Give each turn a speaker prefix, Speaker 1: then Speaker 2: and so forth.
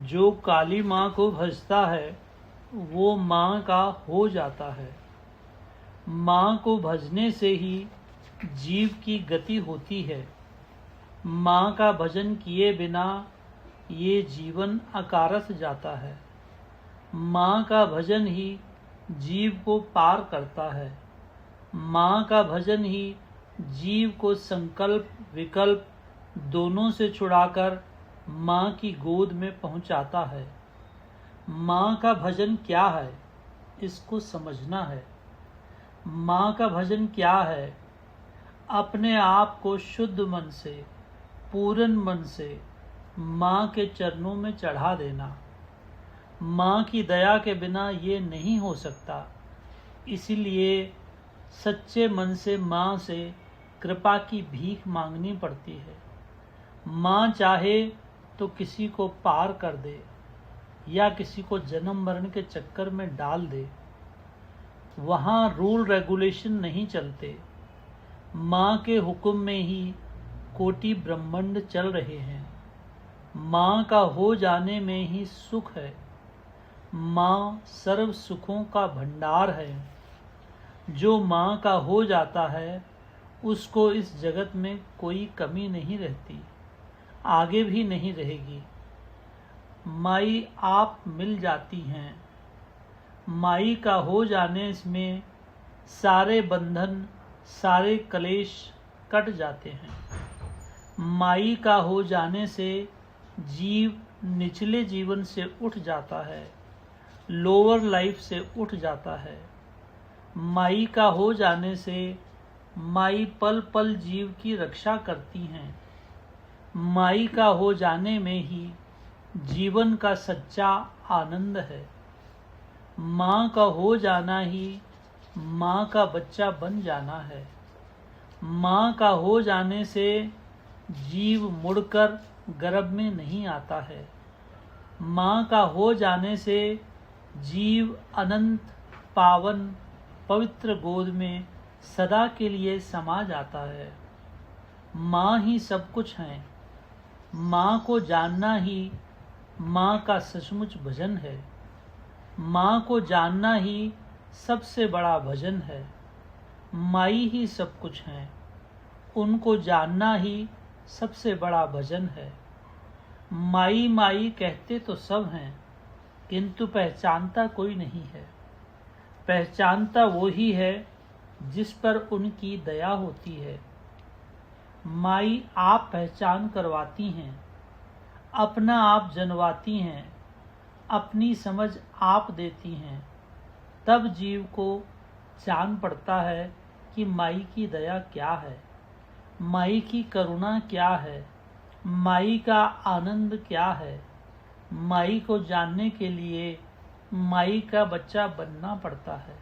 Speaker 1: जो काली माँ को भजता है वो माँ का हो जाता है। माँ को भजने से ही जीव की गति होती है। माँ का भजन किए बिना ये जीवन अकारथ जाता है। माँ का भजन ही जीव को पार करता है। माँ का भजन ही जीव को संकल्प विकल्प दोनों से छुड़ाकर माँ की गोद में पहुँचाता है। माँ का भजन क्या है, इसको समझना है। माँ का भजन क्या है? अपने आप को शुद्ध मन से, पूर्ण मन से माँ के चरणों में चढ़ा देना। माँ की दया के बिना ये नहीं हो सकता, इसीलिए सच्चे मन से माँ से कृपा की भीख मांगनी पड़ती है। माँ चाहे तो किसी को पार कर दे या किसी को जन्म मरण के चक्कर में डाल दे। वहाँ रूल रेगुलेशन नहीं चलते। माँ के हुक्म में ही कोटि ब्रह्मांड चल रहे हैं। माँ का हो जाने में ही सुख है। माँ सर्व सुखों का भंडार है। जो माँ का हो जाता है उसको इस जगत में कोई कमी नहीं रहती, आगे भी नहीं रहेगी। माई आप मिल जाती हैं। माई का हो जाने में सारे बंधन सारे कलेश कट जाते हैं। माई का हो जाने से जीव निचले जीवन से उठ जाता है, लोअर लाइफ से उठ जाता है। माई का हो जाने से माई पल पल जीव की रक्षा करती हैं। माई का हो जाने में ही जीवन का सच्चा आनंद है। माँ का हो जाना ही माँ का बच्चा बन जाना है। माँ का हो जाने से जीव मुड़कर गर्भ में नहीं आता है। माँ का हो जाने से जीव अनंत पावन पवित्र गोद में सदा के लिए समा जाता है। माँ ही सब कुछ है। माँ को जानना ही माँ का सचमुच भजन है। माँ को जानना ही सबसे बड़ा भजन है। माई ही सब कुछ है, उनको जानना ही सबसे बड़ा भजन है। माई माई कहते तो सब हैं, किंतु पहचानता कोई नहीं है। पहचानता वो ही है जिस पर उनकी दया होती है। माई आप पहचान करवाती हैं, अपना आप जनवाती हैं, अपनी समझ आप देती हैं। तब जीव को जान पड़ता है कि माई की दया क्या है, माई की करुणा क्या है, माई का आनंद क्या है। माई को जानने के लिए माई का बच्चा बनना पड़ता है।